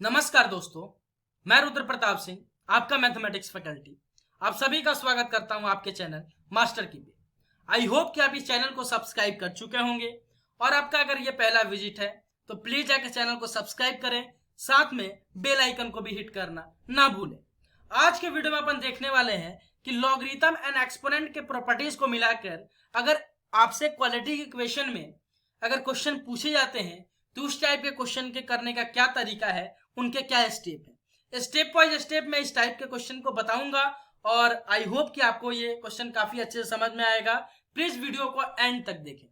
नमस्कार दोस्तों, मैं रुद्र प्रताप सिंह, आपका मैथमेटिक्स फैकल्टी। आप सभी का स्वागत करता हूं आपके चैनल मास्टर की पे। आई होप कि आप इस चैनल को सब्सक्राइब कर चुके होंगे और आपका अगर ये पहला विजिट है तो प्लीज जाकर चैनल को सब्सक्राइब करें, साथ में बेल आइकन को भी हिट करना ना भूलें। आज के वीडियो में अपन देखने वाले हैं कि लॉगरिथम एंड एक्सपोनेंट के प्रॉपर्टीज को मिलाकर अगर आपसे क्वाड्रेटिक इक्वेशन में अगर क्वेश्चन पूछे जाते हैं तो उस टाइप के क्वेश्चन के करने का क्या तरीका है, उनके क्या स्टेप है। स्टेप बाय स्टेप मैं इस टाइप के क्वेश्चन को बताऊंगा और आई होप कि आपको ये क्वेश्चन काफी अच्छे से समझ में आएगा। प्लीज वीडियो को एंड तक देखें।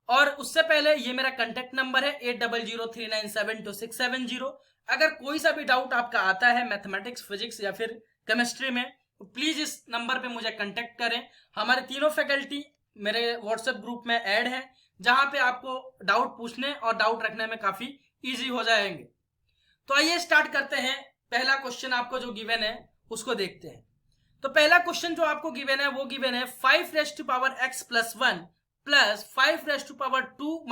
और उससे पहले ये मेरा कांटेक्ट नंबर है 8003972670। अगर कोई सा भी डाउट आपका आता है मैथमेटिक्स, फिजिक्स या फिर केमिस्ट्री में तो प्लीज इस नंबर पे मुझे कांटेक्ट करें। हमारे तीनों फैकल्टी मेरे व्हाट्सएप ग्रुप में ऐड है, जहां पे आपको डाउट पूछने और डाउट रखने में काफी इजी हो जाएंगे। तो आइए स्टार्ट करते हैं। पहला क्वेश्चन आपको जो गिवन है उसको देखते हैं। तो पहला क्वेश्चन जो आपको गिवन है वो गिवन है 5x+1 plus 5(2 -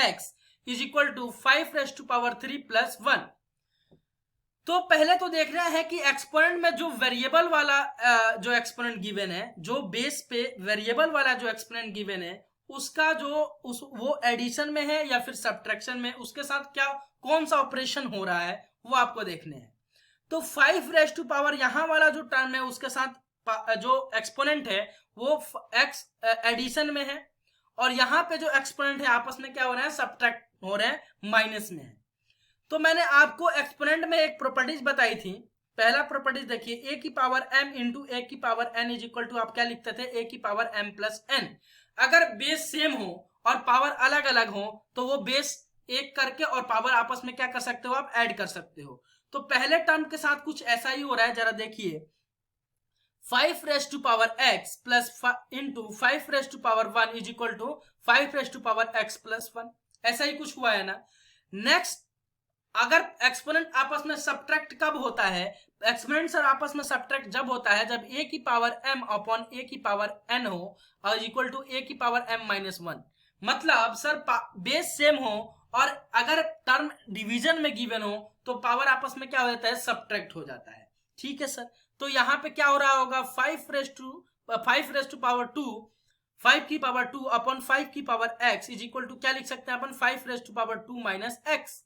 x is equal to 5(3+1। तो पहले तो देख रहे हैं कि एक्सपोनेंट में जो वेरिएबल वाला जो एक्सपोनेंट गिवन है, जो बेस पे वेरिएबल वाला जो एक्सपोनेंट गिवन है उसका वो एडिशन में है या फिर सब्ट्रैक्शन में, उसके साथ क्या कौन सा ऑपरेशन हो रहा है वो आपको देखने हैं। तो 5 यहाँ वाला जो टर्म है उसके साथ जो एक्सपोनेंट है वो एक्स एडिशन में है और यहाँ पे जो एक्सपोनेंट है आपस में क्या हो रहा है, सब्ट्रैक्ट हो रहे हैं, माइनस में है। तो मैंने आपको एक्सपोनेंट में एक प्रॉपर्टीज बताई थी। पहला प्रॉपर्टीज देखिए, a की पावर m इंटू a की power n is equal to आप क्या लिखते थे, a की पावर m प्लस n। अगर बेस सेम हो और पावर अलग अलग हो तो वो बेस एक करके और पावर आपस में क्या कर सकते हो, आप ऐड कर सकते हो। तो पहले टर्म के साथ कुछ ऐसा ही हो रहा है, जरा देखिए 5x plus into 5(1) is equal to 5x plus 1। ऐसा ही कुछ हुआ है ना। नेक्स्ट, अगर एक्सपोनेंट आपस में सब्ट्रैक्ट कब होता है, एक्सपोनेंट सर आपस में सब्ट्रैक्ट जब होता है जब a की पावर m अपॉन a की पावर n हो और इक्वल टू a की पावर m-1। मतलब सर बेस सेम हो और अगर टर्म डिवीजन में गिवन हो तो पावर आपस में क्या हो जाता है, सब्ट्रैक्ट हो जाता है। ठीक है सर। तो यहाँ पे क्या हो रहा होगा, 5 की पावर 2 अपॉन 5 की power x is equal to क्या लिख सकते हैं अपन, 5(2 - x।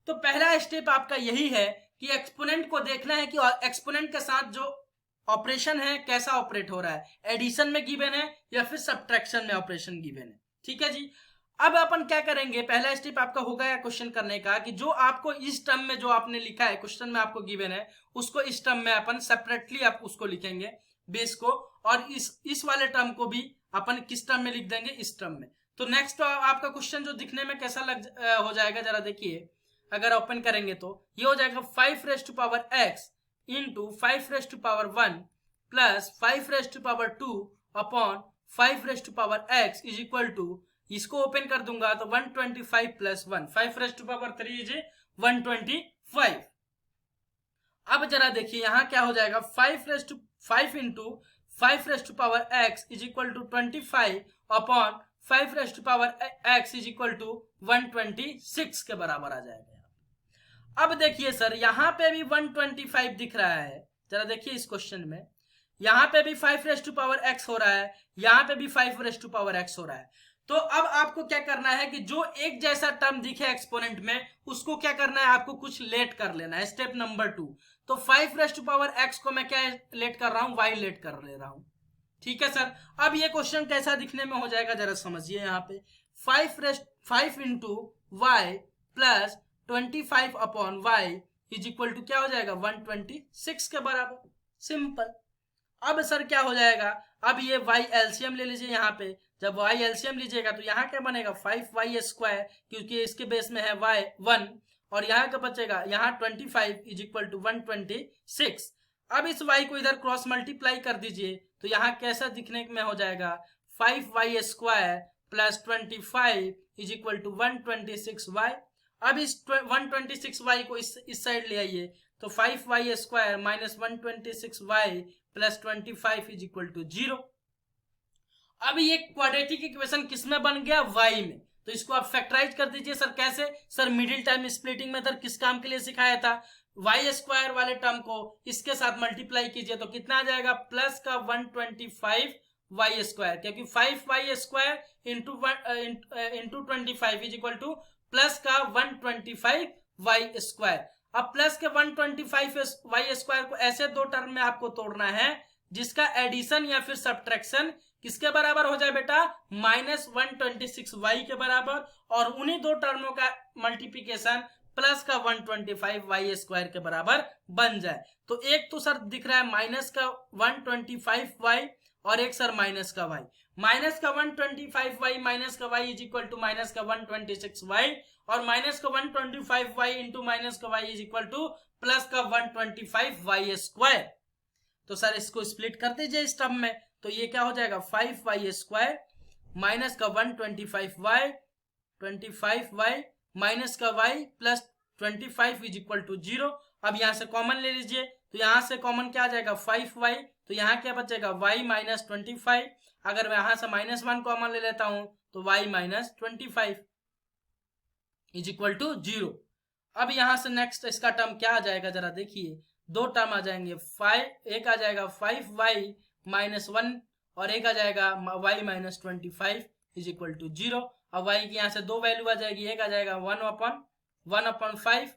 तो पहला स्टेप आपका यही है कि एक्सपोनेंट को देखना है कि एक्सपोनेंट के साथ जो ऑपरेशन है कैसा ऑपरेट हो रहा है, एडिशन में गिवन है या फिर सब्ट्रैक्शन में ऑपरेशन गिवन है। ठीक है जी। अब अपन क्या करेंगे, पहला स्टेप आपका हो गया क्वेश्चन करने का कि जो आपको इस टर्म में जो आपने लिखा है क्वेश्चन में आपको गिवन है उसको इस टर्म में अपन सेपरेटली आप उसको लिखेंगे बेस को, और इस वाले टर्म को भी अपन किस टर्म में लिख देंगे, इस टर्म में। तो नेक्स्ट आपका क्वेश्चन जो दिखने में कैसा हो जाएगा, जरा देखिए। अगर ओपन करेंगे तो ये हो जाएगा 5x into 5(1) plus 5(2) upon 5(x is equal to, इसको ओपन कर दूंगा तो 125 प्लस 1, 5(3) इज 125। अब जरा देखिए यहाँ क्या हो जाएगा, 5 into 5(x is equal to 25 upon 5(x is equal to 126 के बराबर आ जाएगा। अब देखिए सर यहाँ पे भी 125 दिख रहा है, जरा देखिए इस क्वेश्चन में यहाँ पे भी 5(x हो रहा है, यहाँ पे भी 5(x हो रहा है। तो अब आपको क्या करना है कि जो एक जैसा टर्म दिखे एक्सपोनेंट में उसको क्या करना है, आपको कुछ लेट कर लेना है। स्टेप नंबर 2, तो 5(x को मैं क्या लेट कर रहा हूं, y लेट कर ले रहा हूं। ठीक है सर। अब ये क्वेश्चन कैसा दिखने में हो जाएगा, जरा समझिए। यहाँ पे 5 into y plus 25 upon y is equal to क्या हो जाएगा, 126 के बराबर। सिंपल। अब सर क्या हो जाएगा, अब ये y एलसीएम ले लीजिए। यहाँ पे जब y एलसीएम लीजिएगा तो यहाँ क्या बनेगा, 5y², क्योंकि इसके बेस में है y 1 और यहाँ क्या बचेगा, यहाँ 25 इज इक्वल टू 126। अब इस y को इधर क्रॉस मल्टीप्लाई कर दीजिए तो यहाँ कैसा दिखने में हो जाएगा, 5y² plus 25 is equal to 126y। अब इस 126y को इस साइड ले आइए तो 5y² minus 126y plus 25 is equal to 0। अब ये क्वाड्रेटिक इक्वेशन किस में बन गया, y में। तो इसको आप फैक्टराइज कर दीजिए। सर कैसे? Sir middle term splitting method किस काम के लिए सिखाया था? वाई स्क्वायर वाले टर्म को इसके साथ मल्टीप्लाई कीजिए तो कितना आ जाएगा? प्लस का 125 वाई स्क्वायर, क्योंकि 5 y square into 25 is equal to plus का 125 वाई स्क्वायर। अब प्लस के 125 वाई स्क्वायर को ऐसे दो टर्म में आपको तोड़ना है जिसका एडिशन या फिर सब्ट्रैक्शन किसके बराबर हो जाए बेटा? माइनस 126 वाई के बराबर, और उन्हीं दो टर्मों का मल्टीप्लीकेशन प्लस का 125 वाई स्क्वायर के बराबर बन जाए। तो एक तो सर दिख रहा है माइनस का 125 वाई और एक सर माइनस का वाई। माइनस का 125 वाई माइनस का y is equal to minus का 126 वाई, और माइनस का 125 वाई इंटू माइनस का y is equal to plus का 125 वाई स्क्वायर। तो सर इसको स्प्लिट कर दीजिए इस टर्म में, तो ये क्या हो जाएगा? 5 वाई स्क्वायर माइनस का 125 वाई 25 वाई माइनस का y plus 25 is equal to 0। अब यहां से कॉमन ले लीजिए, तो यहां से कॉमन क्या आ जाएगा? 5 वाई, तो यहाँ क्या बचेगा? Y minus 25। अगर मैं यहां से -1 कॉमन ले लेता हूं तो y minus 25 is equal to 0। अब यहां से नेक्स्ट इसका टर्म क्या आ जाएगा? जरा देखिए, दो टर्म आ जाएंगे। 5 एक आ जाएगा 5 वाई माइनस 1 और एक आ जाएगा y minus 25 is equal to 0। अब वाई की यहाँ से दो वैल्यू आ जाएगी, एक आ जाएगा 1/5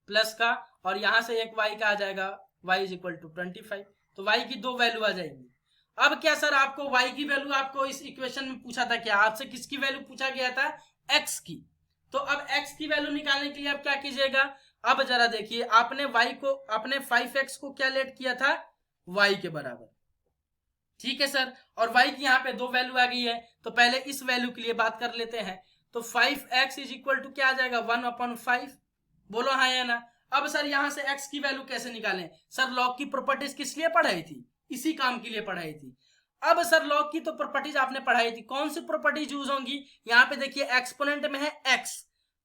प्लस का, और यहाँ से एक वाई का आ जाएगा वाई इज इक्वल टू 25। तो वाई की दो वैल्यू आ जाएगी। अब क्या सर आपको वाई की वैल्यू आपको इस इक्वेशन में पूछा था क्या? आपसे किसकी वैल्यू पूछा गया था? एक्स की। तो अब एक्स की वैल्यू निकालने के लिए आप क्या कीजिएगा? अब जरा देखिए, आपने वाई को अपने 5x को क्या लेट किया था? वाई के बराबर, ठीक है सर। और y की यहाँ पे दो वैल्यू आ गई है, तो पहले इस वैल्यू के लिए बात कर लेते हैं। तो 5x इज इक्वल टू क्या आ जाएगा? 1/5। बोलो हाँ या ना? अब सर यहाँ से x की वैल्यू कैसे निकालें? सर लॉग की प्रॉपर्टीज किस लिए पढ़ाई थी? इसी काम के लिए पढ़ाई थी। अब सर लॉग की तो प्रॉपर्टीज आपने पढ़ाई थी, कौन सी प्रॉपर्टीज यूज होंगी? यहाँ पे देखिए एक्सपोनेंट में है x,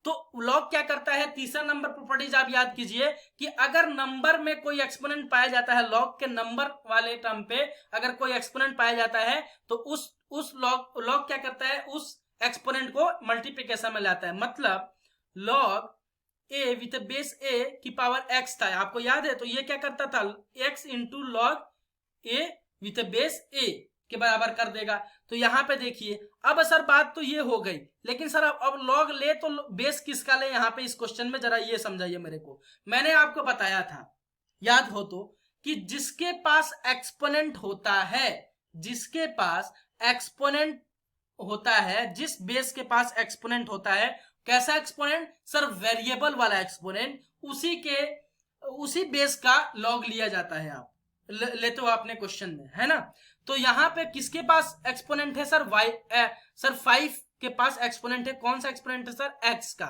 तो लॉग क्या करता है? तीसरा नंबर प्रॉपर्टीज आप याद कीजिए कि अगर नंबर में कोई एक्सपोनेंट पाया जाता है, लॉग के नंबर वाले टर्म पे अगर कोई एक्सपोनेंट पाया जाता है तो उस लॉग क्या करता है? उस एक्सपोनेंट को मल्टीप्लिकेशन में लाता है। मतलब लॉग ए विथ बेस ए की पावर x था, आपको याद है? तो ये क्या करता था? x into log a with base a के बराबर कर देगा। तो यहाँ पे देखिए, अब सर बात तो ये हो गई, लेकिन सर अब लॉग ले तो बेस किसका ले? यहाँ पे इस क्वेश्चन में जरा ये समझाइए मेरे को। मैंने आपको बताया था, याद हो तो, कि जिसके पास एक्सपोनेंट होता है, जिसके पास एक्सपोनेंट होता है, जिस बेस के पास एक्सपोनेंट होता है, कैसा एक्सपोनेंट? सर वेरिएबल वाला एक्सपोनेंट, उसी बेस का लॉग लिया जाता है। आप लेते हो अपने क्वेश्चन में, है ना? तो यहाँ पे किसके पास एक्सपोनेंट है सर? सर 5 के पास एक्सपोनेंट है। कौन सा एक्सपोनेंट है सर? x का।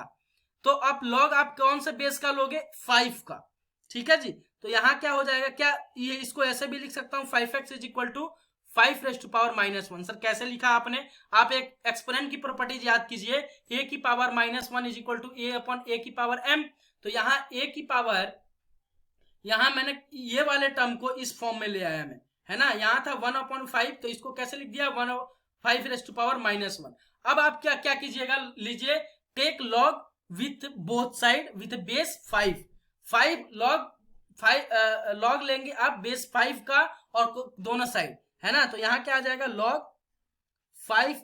तो आप लॉग आप कौन से बेस का लोगे? 5 का, ठीक है जी। तो यहाँ क्या हो जाएगा? क्या ये इसको ऐसे भी लिख सकता हूँ? 5x is equal to 5 raise to power -1। Sir कैसे लिखा आपने? आप एक एक्सपोनेंट की प्रॉपर्टीज याद कीजिए, a की power -1 is equal to a upon a की पावर m। तो यहाँ a की पावर, यहाँ मैंने ये वाले टर्म को इस फॉर्म में ले आया मैं, है ना? यहाँ था 1/5, तो इसको कैसे लिख दिया? 5 रेज़ टू पावर -1। अब आप क्या क्या कीजिएगा? लीजिए, take log with both side with base 5 log लेंगे आप बेस 5 का और दोनों साइड, है ना? तो यहाँ क्या आ जाएगा? Log 5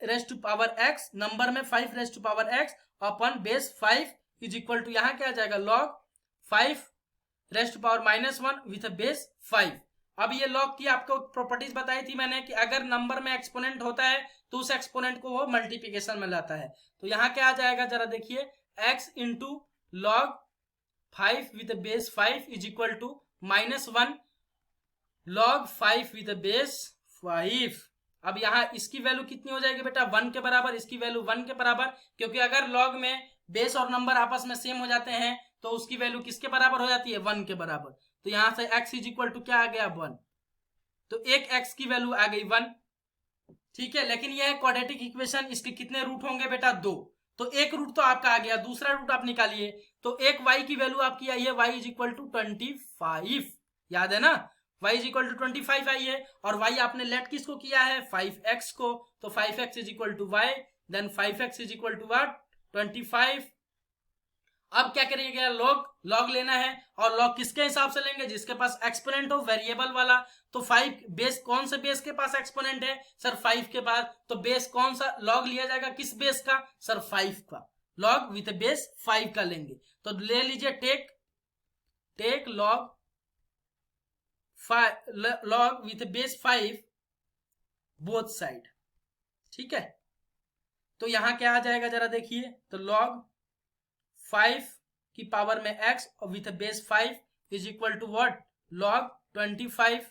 raise to power x, number में 5 raise to power x upon base 5 is equal to, यहाँ क्या आ जाएगा? Log 5 raise to power -1 with base 5। अब ये लॉग की आपको प्रॉपर्टीज बताई थी मैंने कि अगर नंबर में एक्सपोनेंट होता है तो उस एक्सपोनेंट को वो मल्टीप्लिकेशन में लाता है। तो यहाँ क्या आ जाएगा? जरा देखिए, x into log 5 with base 5 is equal to -1 log 5 with base 5। अब यहाँ इसकी वैल्यू कितनी हो जाएगी बेटा? 1 के बराबर। इसकी वैल्यू 1 के बराबर, क्योंकि अगर लॉग में बेस और नंबर आपस में सेम हो जाते हैं तो उसकी वैल्यू किसके बराबर हो जाती है? 1 के बराबर। तो यहां से x इज इक्वल टू क्या आ गया? 1। तो एक x की वैल्यू आ गई 1, ठीक है। लेकिन यह है क्वाड्रेटिक इक्वेशन, इसके कितने रूट होंगे बेटा? 2। तो एक रूट तो आपका आ गया, दूसरा रूट आप निकालिए। तो एक y की वैल्यू आपकी आई है y इज इक्वल टू 25, याद है ना? y इज इक्वल टू 25 आई है, और y आपने लेट किसको किया है? 5x को। तो 5x is equal to y then 5x is equal to what 25। अब क्या करिएगा, लॉग लेना है, और लॉग किसके हिसाब से लेंगे, जिसके पास एक्सपोनेंट हो वेरिएबल वाला। तो 5 बेस, कौन से बेस के पास एक्सपोनेंट है सर 5 के पास, तो बेस कौन सा लॉग लिया जाएगा, किस बेस का सर 5 का, लॉग विथ बेस 5 का लेंगे। तो ले लीजिए take log with base 5 both side, ठीक है। तो यहां क्या आ जाएगा जरा देखिए, तो log 5 की पावर में x और with base 5 is equal to what log 25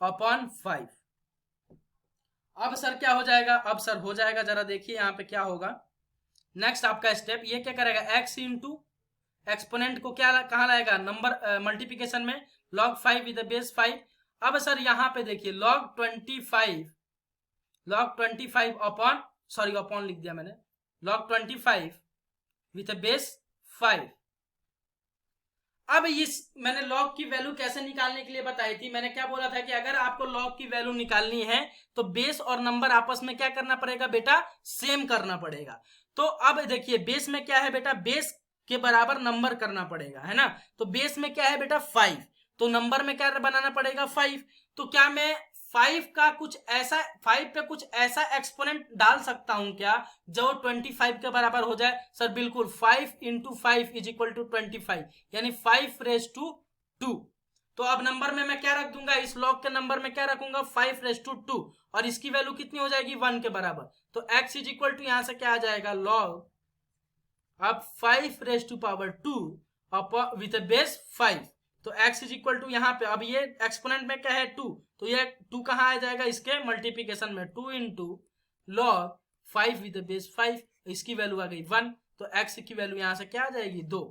upon 5। अब सर क्या हो जाएगा, अब सर हो जाएगा, जरा देखिए यहां पे क्या होगा। नेक्स्ट आपका स्टेप ये क्या करेगा, x इंटू एक्सपोनेंट को क्या कहां लाएगा, नंबर मल्टीप्लिकेशन में log 5 विद बेस 5। अब सर यहां पे देखिए log 25 अपॉन, सॉरी अपॉन लिख दिया मैंने, log 25 विथ बेस 5। अब इस मैंने log की वैल्यू कैसे निकालने के लिए बताई थी, मैंने क्या बोला था कि अगर आपको log की वैल्यू निकालनी है तो बेस और नंबर आपस में क्या करना पड़ेगा बेटा, सेम करना पड़ेगा। तो अब देखिए बेस में क्या है बेटा, बेस के बराबर नंबर करना पड़ेगा, है ना। तो बेस में क्या है बेटा 5, तो नंबर में क्या बनाना पड़ेगा 5। तो क्या मैं 5 का कुछ ऐसा, 5 पे कुछ ऐसा एक्सपोनेंट डाल सकता हूं क्या जो 25 के बराबर हो जाए, सर बिल्कुल 5 इंटू 5 इज इक्वल टू 25, यानी 5 रेज टू 2। तो अब नंबर में मैं क्या रख दूंगा, इस लॉग के नंबर में क्या रखूंगा 5 रेज टू 2, और इसकी वैल्यू कितनी हो जाएगी 1 के बराबर। तो x इज इक्वल टू यहां से क्या आ जाएगा लॉग, अब 5 raise to power 2 with base 5। तो x इज इक्वल टू यहाँ पे, अब ये एक्सपोनेंट में क्या है 2, तो ये 2 कहाँ आ जाएगा इसके मल्टीप्लिकेशन में, 2 इंटू लॉग 5 विद बेस 5, इसकी वैल्यू आ गई 1। तो x की वैल्यू यहाँ से क्या आ जाएगी 2।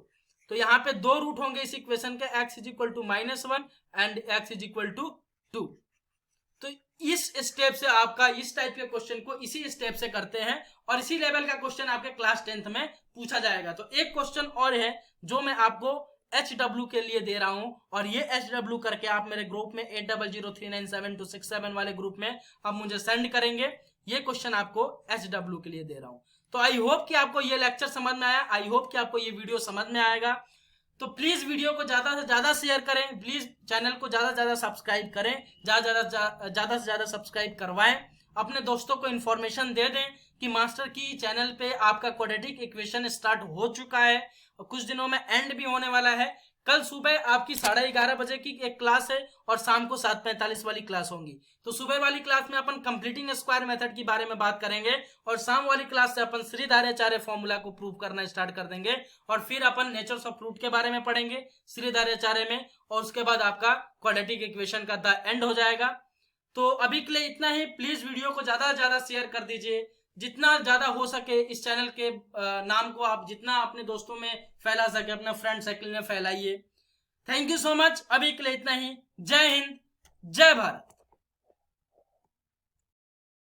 तो यहाँ पे 2 रूट होंगे इस इक्वेशन के, x is equal to -1 and x is equal to 2। तो इस स्टेप से आपका इस टाइप के क्वेश्चन को इसी स्टेप से करते हैं, और इसी लेवल का क्वेश्चन आपके क्लास 10th में पूछा जाएगा। तो एक क्वेश्चन और है जो मैं आपको HW के लिए दे रहा हूं, और ये HW करके आप मेरे ग्रुप में 80039726 वाले ग्रुप में आप मुझे सेंड करेंगे। ये क्वेश्चन आपको HW के लिए दे रहा हूं। तो आई होप कि आपको ये लेक्चर समझ में आया, आई होप कि आपको ये वीडियो समझ में आएगा। तो प्लीज वीडियो को ज्यादा से ज्यादा शेयर करें, प्लीज चैनल को ज्यादा से ज्यादा सब्सक्राइब करें, ज्यादा से ज्यादा सब्सक्राइब करवाएं, अपने दोस्तों को इन्फॉर्मेशन दे दें कि मास्टर की चैनल पे आपका क्वाड्रेटिक इक्वेशन स्टार्ट हो चुका है, और कुछ दिनों में एंड भी होने वाला है। कल सुबह आपकी 11:30 बजे की एक क्लास है, और शाम को 7:45 वाली क्लास होंगी। तो सुबह वाली क्लास में अपन कंप्लीटिंग स्क्वायर मेथड के बारे में बात करेंगे, और शाम वाली क्लास से अपन श्रीधार्याचार्य फॉर्मूला को प्रूव करना स्टार्ट कर देंगे, और फिर अपन नेचर्स ऑफ फ्रूट के बारे में पढ़ेंगे श्रीधार्याचार्य में, और उसके बाद आपका क्वाड्रेटिक इक्वेशन का द एंड हो जाएगा। तो अभी के लिए इतना ही। प्लीज वीडियो को ज्यादा से ज्यादा शेयर कर दीजिए, जितना ज्यादा हो सके इस चैनल के नाम को आप जितना अपने दोस्तों में फैला सके, अपने फ्रेंड सर्कल में फैलाइए। Thank you so much. अभी के लिए इतना ही। जय हिंद, जय भारत।